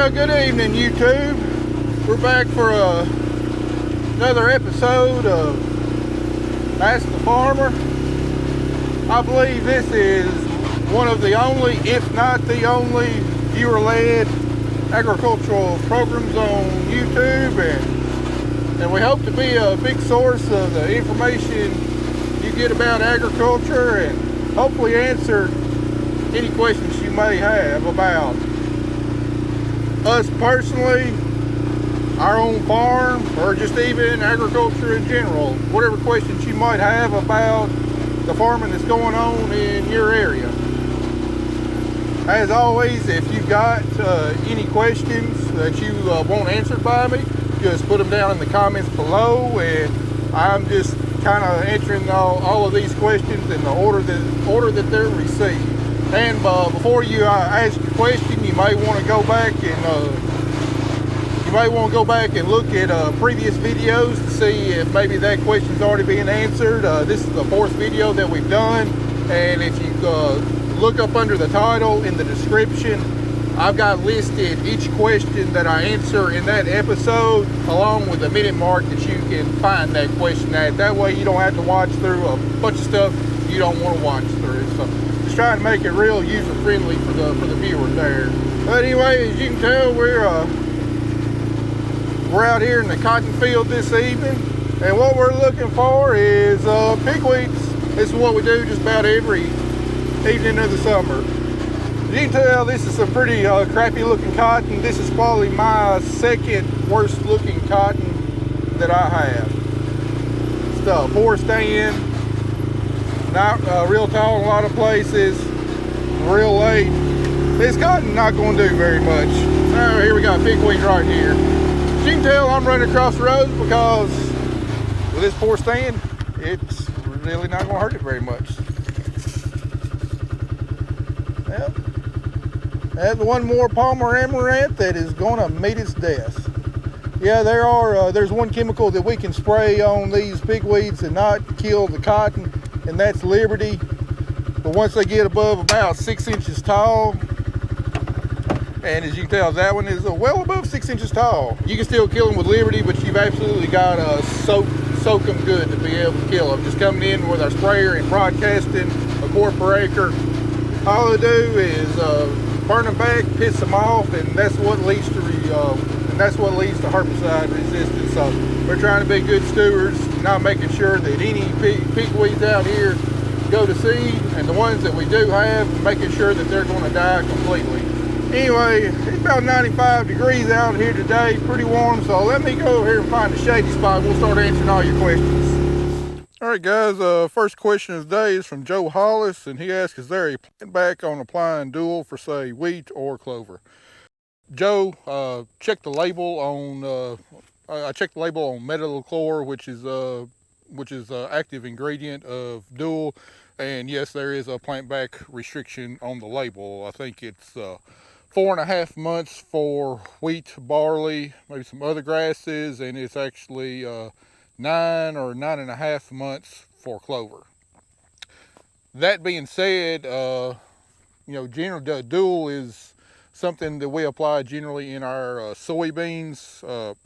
Well, good evening, YouTube. We're back for another episode of Ask the Farmer. I believe this is one of the only, if not the only, viewer-led agricultural programs on YouTube, and we hope to be a big source of the information you get about agriculture and hopefully answer any questions you may have about us personally, our own farm, or just even agriculture in general. Whatever questions you might have about the farming that's going on in your area. As always, if you've got any questions that you want answered by me, just put them down in the comments below, and I'm just kind of answering all of these questions in the order that they're received. And before you ask your question, you may want to go back and look at previous videos to see if maybe that question's already being answered. This is the fourth video that we've done, and if you look up under the title in the description, I've got listed each question that I answer in that episode, along with the minute mark that you can find that question at. That way you don't have to watch through a bunch of stuff you don't want to watch through. So just trying to make it real user friendly for the viewers there. But anyway, as you can tell, we're out here in the cotton field this evening, and what we're looking for is pigweeds. This is what we do just about every evening of the summer. As you can tell, this is some pretty crappy looking cotton. This is probably my second worst looking cotton that I have. It's poor stand, not real tall in a lot of places, real late. This cotton not going to do very much. So here we got pigweed right here. As you can tell, I'm running across the road because with this poor stand, it's really not going to hurt it very much. Well, that's one more Palmer amaranth that is going to meet its death. Yeah, there's one chemical that we can spray on these pigweeds and not kill the cotton, and that's Liberty. But once they get above about 6 inches tall, and as you can tell, that one is well above 6 inches tall. You can still kill them with Liberty, but you've absolutely got to soak them good to be able to kill them. Just coming in with our sprayer and broadcasting a quart per acre, all they do is burn them back, piss them off, and that's what leads to herbicide resistance. So we're trying to be good stewards, not making sure that any pigweeds out here go to seed, and the ones that we do have, making sure that they're going to die completely. Anyway, it's about 95 degrees out here today, pretty warm, so let me go over here and find a shady spot. We'll start answering all your questions. All right, guys, first question of the day is from Joe Hollis, and he asks, is there a plan back on applying dual for, say, wheat or clover? Joe, check the label on, I checked the label on methyl-chlor, which is active ingredient of dual, and yes, there is a plant back restriction on the label. I think it's 4.5 months for wheat, barley, maybe some other grasses, and it's actually 9 or 9.5 months for clover. That being said, generally dual is something that we apply generally in our soybeans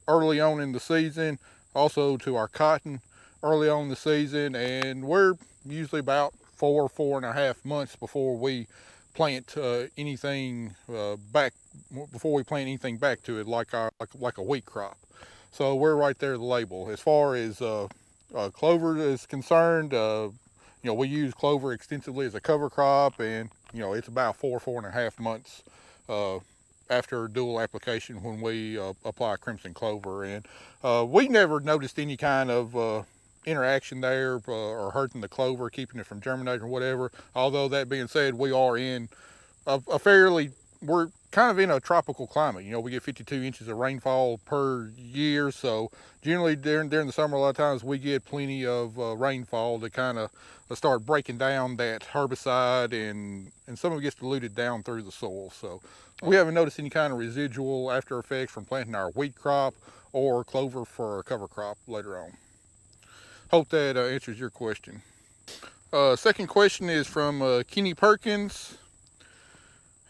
early on in the season, also to our cotton early on in the season, and we're usually about 4.5 months before we plant anything back to it, like a wheat crop. So we're right there at the label. As far as clover is concerned, we use clover extensively as a cover crop, and it's about 4.5 months after dual application when we apply crimson clover, and we never noticed any kind of interaction there or hurting the clover, keeping it from germinating or whatever. Although that being said, we are in we're kind of in a tropical climate. We get 52 inches of rainfall per year, so generally during the summer, a lot of times we get plenty of rainfall to kind of start breaking down that herbicide, and some of it gets diluted down through the soil. So we haven't noticed any kind of residual after effects from planting our wheat crop or clover for a cover crop later on. Hope that answers your question. Second question is from Kenny Perkins,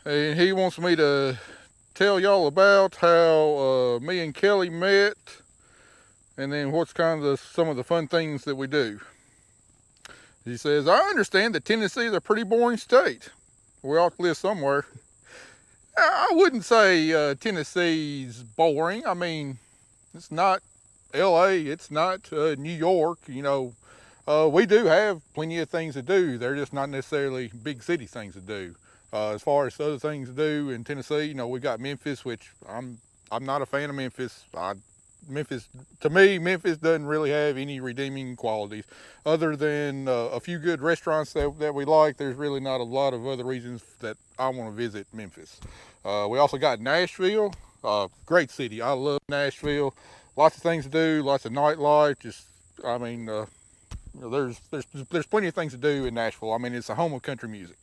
and he wants me to tell y'all about how me and Kelly met, and then what's kind of some of the fun things that we do. He says, I understand that Tennessee is a pretty boring state. We ought to live somewhere. I wouldn't say Tennessee's boring. I mean, it's not LA, it's not New York, we do have plenty of things to do. They're just not necessarily big city things to do. As far as other things to do in Tennessee, we got Memphis, which I'm not a fan of Memphis. To me, Memphis doesn't really have any redeeming qualities. Other than a few good restaurants that we like, there's really not a lot of other reasons that I want to visit Memphis. We also got Nashville, great city. I love Nashville. Lots of things to do, lots of nightlife. There's plenty of things to do in Nashville. I mean, it's the home of country music.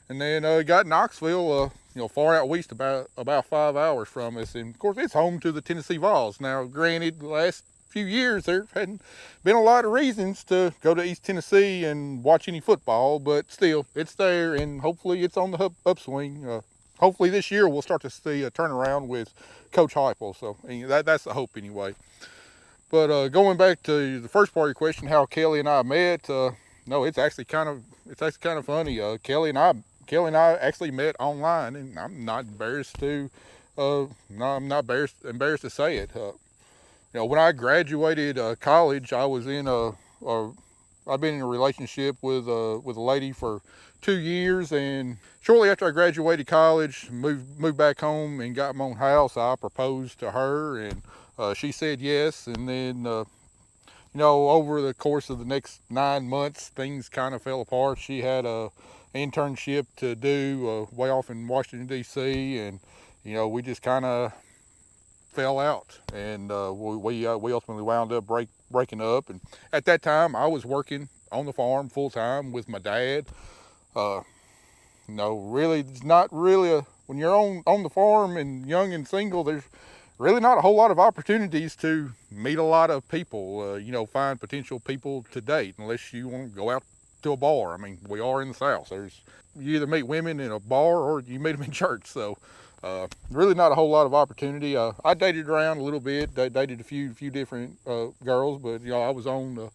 And then got Knoxville, far out west, about 5 hours from us. And of course, it's home to the Tennessee Vols. Now, granted, the last few years there hadn't been a lot of reasons to go to East Tennessee and watch any football, but still, it's there, and hopefully it's on the upswing. Hopefully this year we'll start to see a turnaround with Coach Heupel. So that's the hope anyway. But going back to the first part of your question, how Kelly and I met, no, it's actually kind of funny. Kelly and I actually met online, and I'm not embarrassed to embarrassed to say it. When I graduated college, I was I've been in a relationship with a lady for 2 years, and shortly after I graduated college, moved back home and got my own house. I proposed to her, and she said yes. And then over the course of the next 9 months, things kind of fell apart. She had a internship to do way off in Washington D.C., and we just kind of fell out, and we ultimately wound up breaking up. And at that time, I was working on the farm full time with my dad. Really, it's not really when you're on the farm and young and single, there's really not a whole lot of opportunities to meet a lot of people, find potential people to date, unless you want to go out to a bar. I mean, we are in the South. You either meet women in a bar or you meet them in church. So really not a whole lot of opportunity. I dated around a little bit, dated a few different girls, but I was on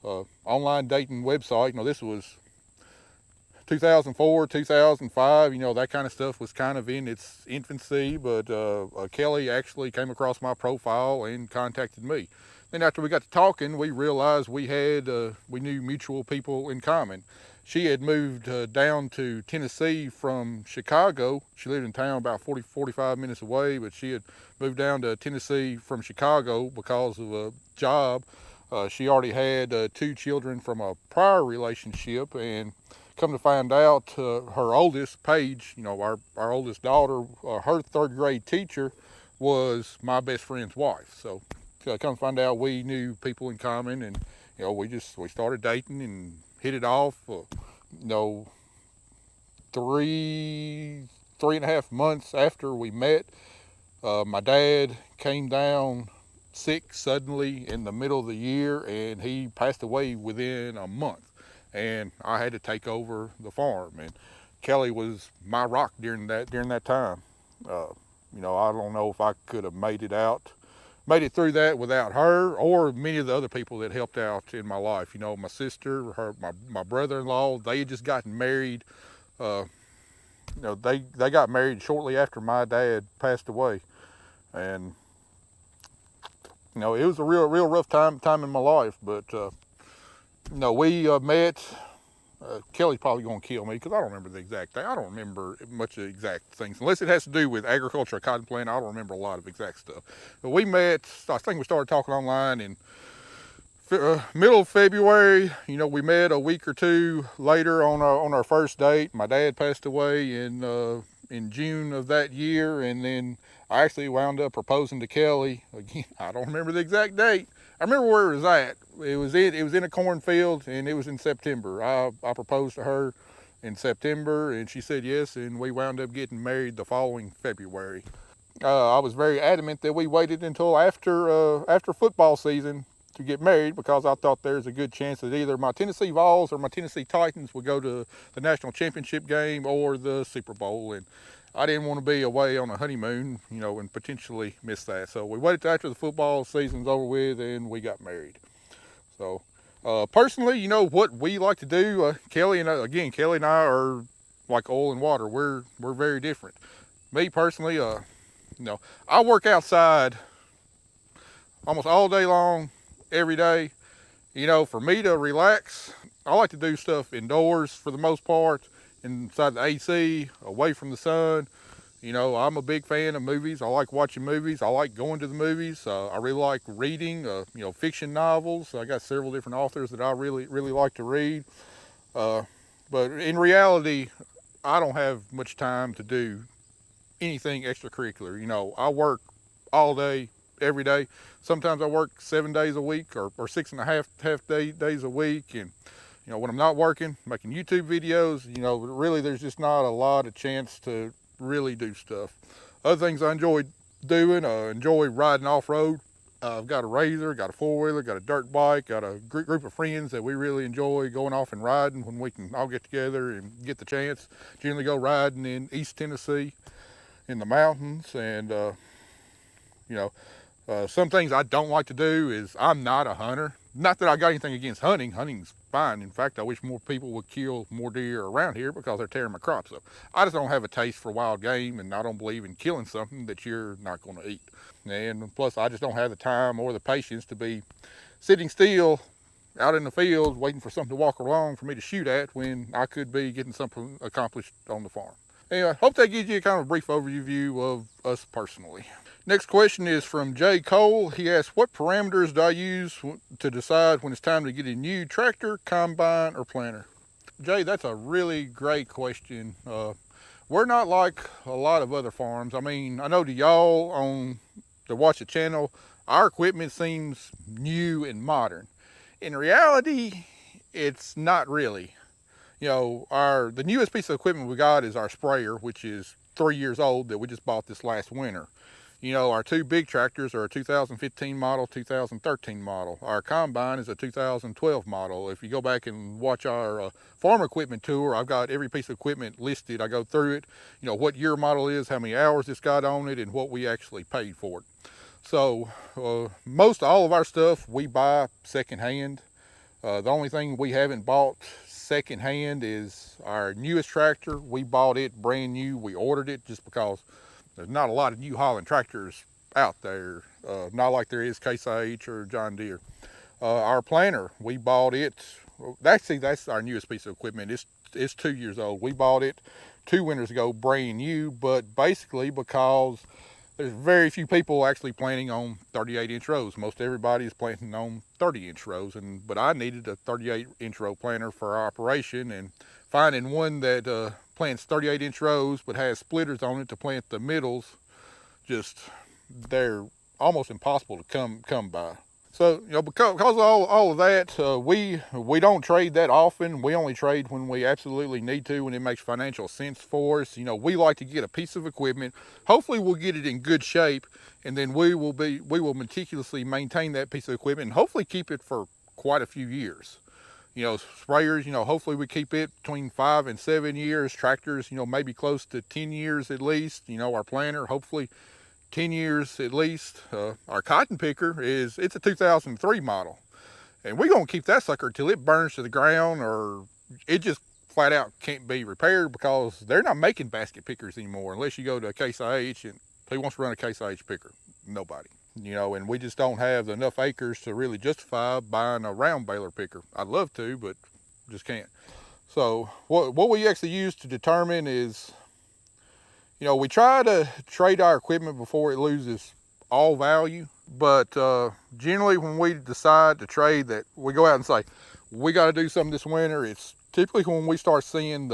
the online dating website. This was 2004, 2005, that kind of stuff was kind of in its infancy, but Kelly actually came across my profile and contacted me. Then after we got to talking, we realized we knew mutual people in common. She had moved down to Tennessee from Chicago. She lived in town about 45 minutes away, but she had moved down to Tennessee from Chicago because of a job. She already had 2 children from a prior relationship, and come to find out, her oldest, Paige, our oldest daughter, her 3rd grade teacher was my best friend's wife. So come to find out, we knew people in common, and we started dating and hit it off. 3.5 months after we met, my dad came down sick suddenly in the middle of the year, and he passed away within a month. And I had to take over the farm, and Kelly was my rock during that time. I don't know if I could have made it through that without her, or many of the other people that helped out in my life. My sister, my brother-in-law, they had just gotten married. They got married shortly after my dad passed away, and it was a real rough time in my life, but. We met. Kelly's probably going to kill me because I don't remember the exact thing. I don't remember much of the exact things. Unless it has to do with agriculture or cotton planting, I don't remember a lot of exact stuff. But we met, I think we started talking online in middle of February. We met a week or 2 later on our first date. My dad passed away in June of that year, and then I actually wound up proposing to Kelly. Again, I don't remember the exact date. I remember where it was at. It was in a cornfield, and it was in September. I proposed to her in September, and she said yes, and we wound up getting married the following February. I was very adamant that we waited until after football season to get married, because I thought there's a good chance that either my Tennessee Vols or my Tennessee Titans would go to the national championship game or the Super Bowl. And I didn't want to be away on a honeymoon, and potentially miss that. So we waited till after the football season's over with, and we got married. So personally, what we like to do, Kelly and I are like oil and water. We're very different. Me personally, I work outside almost all day long, every day. For me to relax, I like to do stuff indoors for the most part, inside the AC, away from the sun. I'm a big fan of movies. I like watching movies. I like going to the movies. I really like reading, fiction novels. I got several different authors that I really, really like to read. But in reality, I don't have much time to do anything extracurricular. I work all day, every day. Sometimes I work 7 days a week or 6.5 days a week. And, when I'm not working, making YouTube videos, really there's just not a lot of chance to really do stuff. Other things I enjoy doing, enjoy riding off-road. I've got a razor, got a four-wheeler, got a dirt bike, got a group of friends that we really enjoy going off and riding when we can all get together and get the chance. Generally go riding in East Tennessee in the mountains. And some things I don't like to do is I'm not a hunter. Not that I got anything against hunting. Hunting's fine. In fact, I wish more people would kill more deer around here because they're tearing my crops up. I just don't have a taste for wild game, and I don't believe in killing something that you're not going to eat. And plus, I just don't have the time or the patience to be sitting still out in the field waiting for something to walk along for me to shoot at when I could be getting something accomplished on the farm. Anyway, hope that gives you kind of a brief overview of us personally. Next question is from Jay Cole. He asks, what parameters do I use to decide when it's time to get a new tractor, combine, or planter? Jay, that's a really great question. We're not like a lot of other farms. I mean, I know to y'all to watch the channel, our equipment seems new and modern. In reality, it's not really. The newest piece of equipment we got is our sprayer, which is 3 years old that we just bought this last winter. Our two big tractors are a 2015 model, 2013 model. Our combine is a 2012 model. If you go back and watch our farm equipment tour, I've got every piece of equipment listed. I go through it, what year model is, how many hours it's got on it, and what we actually paid for it. So most all of our stuff we buy secondhand. The only thing we haven't bought secondhand is our newest tractor. We bought it brand new. We ordered it just because there's not a lot of New Holland tractors out there, not like there is Case IH or John Deere. Our planter, we bought it. Actually, that's our newest piece of equipment. It's 2 years old. We bought it 2 winters ago, brand new. But basically, because there's very few people actually planting on 38-inch rows. Most everybody is planting on 30-inch rows. But I needed a 38-inch row planter for our operation, and finding one that plants 38-inch rows but has splitters on it to plant the middles, they're almost impossible to come by. So because of all of that, we don't trade that often. We only trade when we absolutely need to, when it makes financial sense for us. We like to get a piece of equipment. Hopefully we'll get it in good shape, and then we will meticulously maintain that piece of equipment and hopefully keep it for quite a few years. Sprayers, hopefully we keep it between 5 and 7 years. Tractors, maybe close to 10 years at least. Our planter, hopefully 10 years at least. Our cotton picker it's a 2003 model. And we're going to keep that sucker till it burns to the ground, or it just flat out can't be repaired, because they're not making basket pickers anymore unless you go to a Case IH. And who wants to run a Case IH picker? Nobody. And we just don't have enough acres to really justify buying a round baler picker. I'd love to, but just can't. So what we actually use to determine is, we try to trade our equipment before it loses all value. But generally when we decide to trade, that we go out and say, we got to do something this winter, it's typically when we start seeing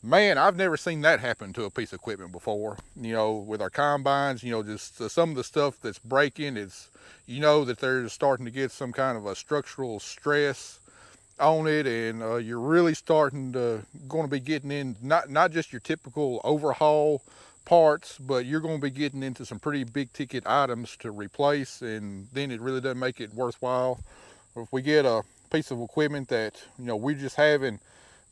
man, I've never seen that happen to a piece of equipment before. With our combines, just some of the stuff that's breaking, it's, that they're starting to get some kind of a structural stress on it, and you're really going to be getting in not just your typical overhaul parts, but you're going to be getting into some pretty big ticket items to replace, and then it really doesn't make it worthwhile. If we get a piece of equipment that we're just having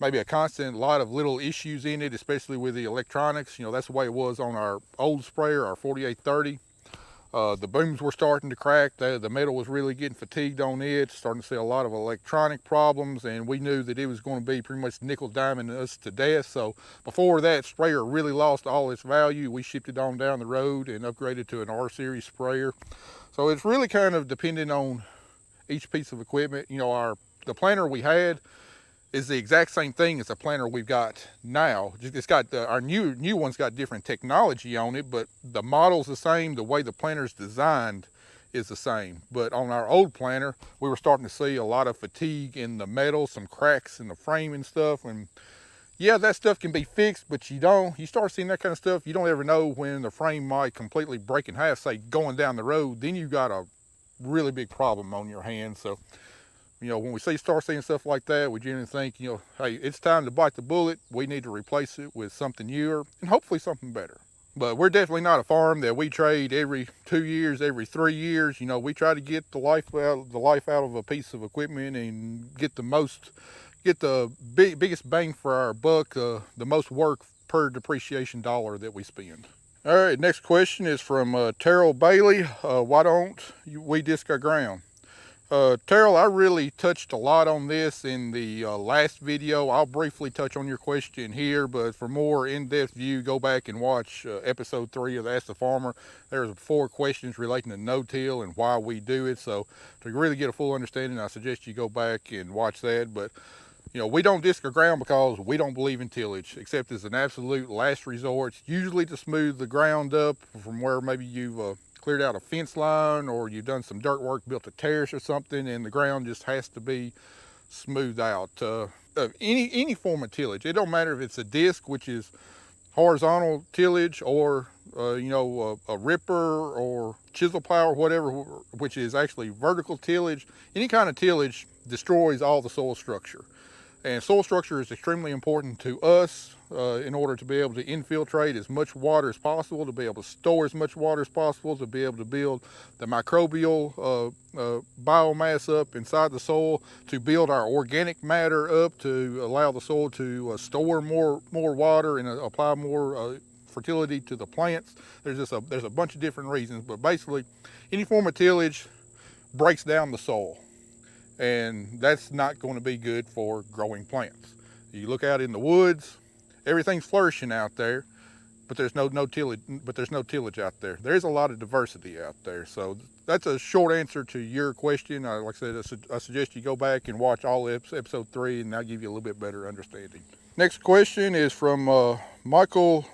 maybe a constant lot of little issues in it, especially with the electronics. You know, that's the way it was on our old sprayer, our 4830. The booms were starting to crack. The metal was really getting fatigued on it, starting to see a lot of electronic problems, and we knew that it was going to be pretty much nickel diming us to death. So before that sprayer really lost all its value, we shipped it on down the road and upgraded to an R series sprayer. So it's really kind of dependent on each piece of equipment. You know, the planter we had is the exact same thing as the planter we've got now. It's got our new one's got different technology on it, but the model's the same. The way the planter's designed is the same. But on our old planter, we were starting to see a lot of fatigue in the metal, some cracks in the frame and stuff. And yeah, that stuff can be fixed, but you start seeing that kind of stuff, you don't ever know when the frame might completely break in half, say going down the road. Then you've got a really big problem on your hands. So, you know, when we start seeing stuff like that, we generally think, you know, hey, it's time to bite the bullet. We need to replace it with something newer and hopefully something better. But we're definitely not a farm that we trade every 2 years, every 3 years. You know, we try to get the life out of a piece of equipment and get the biggest bang for our buck, the most work per depreciation dollar that we spend. All right, next question is from Terrell Bailey. Why don't we disc our ground? Terrell, I really touched a lot on this in the last video. I'll briefly touch on your question here, but for more in-depth view, go back and watch episode 3 of Ask the Farmer. There's 4 questions relating to no-till and why we do it. So to really get a full understanding, I suggest you go back and watch that. But you know, we don't disc our ground because we don't believe in tillage, except as an absolute last resort. It's usually to smooth the ground up from where maybe you've cleared out a fence line, or you've done some dirt work, built a terrace or something, and the ground just has to be smoothed out. Any form of tillage, it don't matter if it's a disc, which is horizontal tillage, or you know, a ripper or chisel plow or whatever, which is actually vertical tillage. Any kind of tillage destroys all the soil structure. And soil structure is extremely important to us in order to be able to infiltrate as much water as possible, to be able to store as much water as possible, to be able to build the microbial biomass up inside the soil, to build our organic matter up, to allow the soil to store more water and apply more fertility to the plants. There's a bunch of different reasons, but basically any form of tillage breaks down the soil. And that's not going to be good for growing plants. You look out in the woods, everything's flourishing out there, but there's no tillage out there. There's a lot of diversity out there. So that's a short answer to your question. Like I said, I suggest you go back and watch all episode 3, and that'll give you a little bit better understanding. Next question is from Michael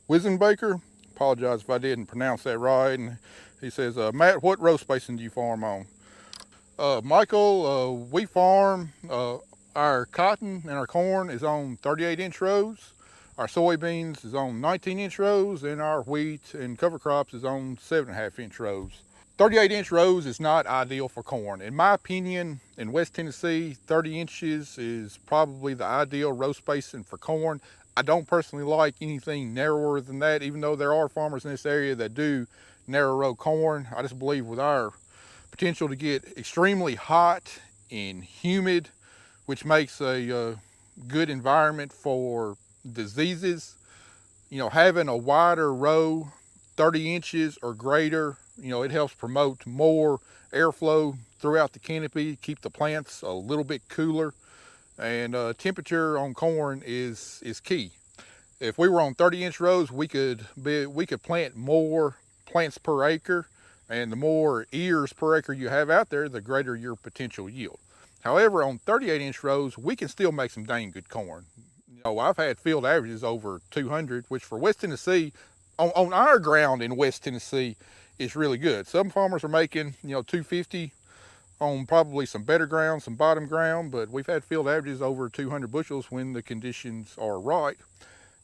Wisenbaker. Apologize if I didn't pronounce that right. And he says, Matt, what row spacing do you farm on? Michael, we farm, our cotton and our corn is on 38-inch rows, our soybeans is on 19-inch rows, and our wheat and cover crops is on 7.5-inch rows. 38-inch rows is not ideal for corn. In my opinion, in West Tennessee, 30 inches is probably the ideal row spacing for corn. I don't personally like anything narrower than that, even though there are farmers in this area that do narrow row corn. I just believe with our potential to get extremely hot and humid, which makes a good environment for diseases. You know, having a wider row, 30 inches or greater, you know, it helps promote more airflow throughout the canopy, keep the plants a little bit cooler. And temperature on corn is key. If we were on 30-inch rows, we could plant more plants per acre. And the more ears per acre you have out there, the greater your potential yield. However, on 38-inch rows, we can still make some dang good corn. You know, I've had field averages over 200, which for West Tennessee, on our ground in West Tennessee, is really good. Some farmers are making, you know, 250 on probably some better ground, some bottom ground, but we've had field averages over 200 bushels when the conditions are right.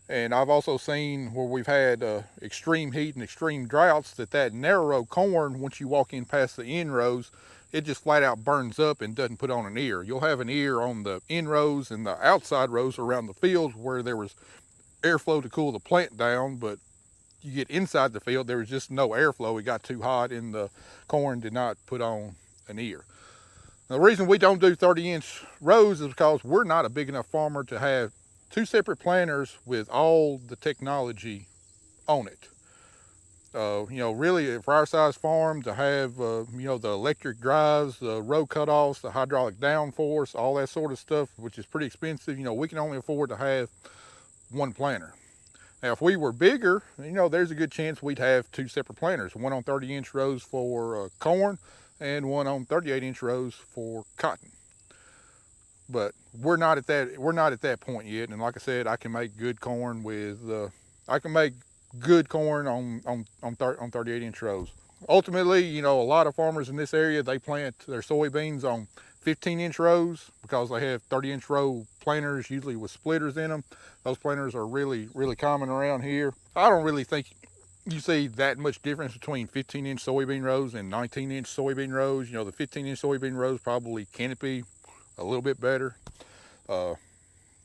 And I've also seen where we've had extreme heat and extreme droughts that narrow corn, once you walk in past the end rows, it just flat out burns up and doesn't put on an ear. You'll have an ear on the end rows and the outside rows around the field where there was airflow to cool the plant down, but you get inside the field, there was just no airflow. It got too hot and the corn did not put on an ear. The reason we don't do 30-inch rows is because we're not a big enough farmer to have two separate planters with all the technology on it. Really for our size farm to have, the electric drives, the row cutoffs, the hydraulic downforce, all that sort of stuff, which is pretty expensive, we can only afford to have one planter. Now, if we were bigger, there's a good chance we'd have two separate planters, one on 30-inch rows for corn and one on 38-inch rows for cotton. But we're not at that point yet. And like I said, I can make good corn on 38-inch rows. Ultimately, a lot of farmers in this area, they plant their soybeans on 15-inch rows because they have 30-inch row planters, usually with splitters in them. Those planters are really, really common around here. I don't really think you see that much difference between 15-inch soybean rows and 19-inch soybean rows. The 15-inch soybean rows probably canopy a little bit better.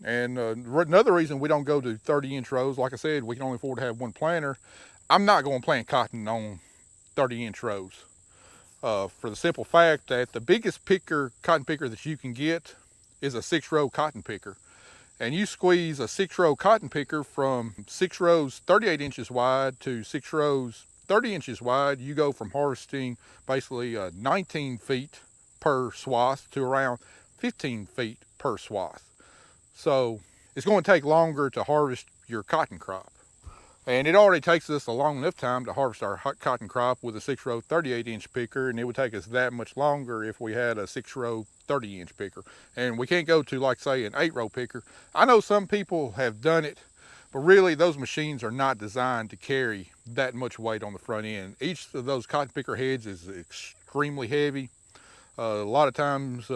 Another reason we don't go to 30-inch rows, like I said, we can only afford to have one planter. I'm not going to plant cotton on 30-inch rows for the simple fact that the biggest cotton picker that you can get is a 6-row cotton picker. And you squeeze a 6-row cotton picker from 6 rows 38 inches wide to 6 rows 30 inches wide, you go from harvesting basically 19 feet per swath to around 15 feet per swath. So it's going to take longer to harvest your cotton crop. And it already takes us a long enough time to harvest our cotton crop with a 6-row 38-inch picker, and it would take us that much longer if we had a 6-row 30-inch picker. And we can't go to, like, say, an 8-row picker. I know some people have done it, but really those machines are not designed to carry that much weight on the front end. Each of those cotton picker heads is extremely heavy. A lot of times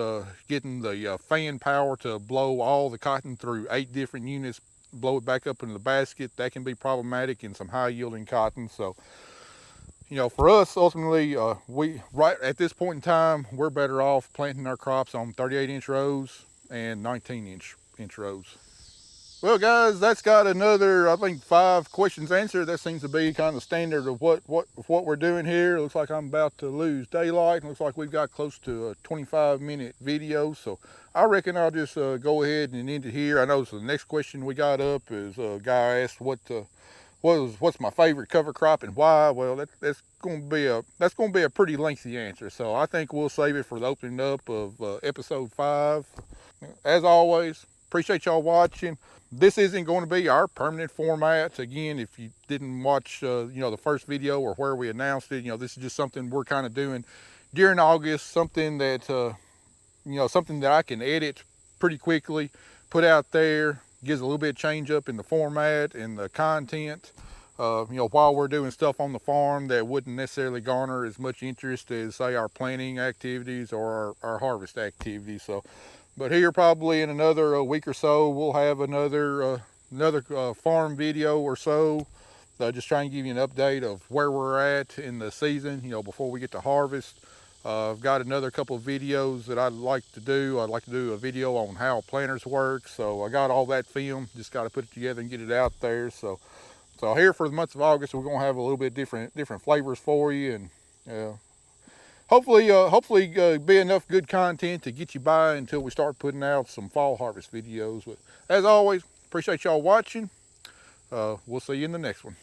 getting the fan power to blow all the cotton through 8 different units, blow it back up into the basket, that can be problematic in some high yielding cotton. So, for us, ultimately, right at this point in time, we're better off planting our crops on 38-inch rows and 19-inch rows. Well, guys, that's got another, I think, 5 questions answered. That seems to be kind of standard of what we're doing here. It looks like I'm about to lose daylight. It looks like we've got close to a 25-minute video. So I reckon I'll just go ahead and end it here. I know the next question we got up is a guy asked what's my favorite cover crop and why. Well, that's going to be a pretty lengthy answer. So I think we'll save it for the opening up of episode 5. As always, appreciate y'all watching. This isn't going to be our permanent format. Again, if you didn't watch, the first video or where we announced it, this is just something we're kind of doing during August. Something that, something that I can edit pretty quickly, put out there, gives a little bit of change up in the format and the content. While we're doing stuff on the farm that wouldn't necessarily garner as much interest as, say, our planting activities or our harvest activities. But here probably in another week or so, we'll have another farm video or so. Just trying to give you an update of where we're at in the season, before we get to harvest. I've got another couple of videos that I'd like to do. I'd like to do a video on how planters work. So I got all that filmed, just got to put it together and get it out there. So here for the month of August, we're going to have a little bit different flavors for you, and hopefully be enough good content to get you by until we start putting out some fall harvest videos. But as always, appreciate y'all watching. We'll see you in the next one.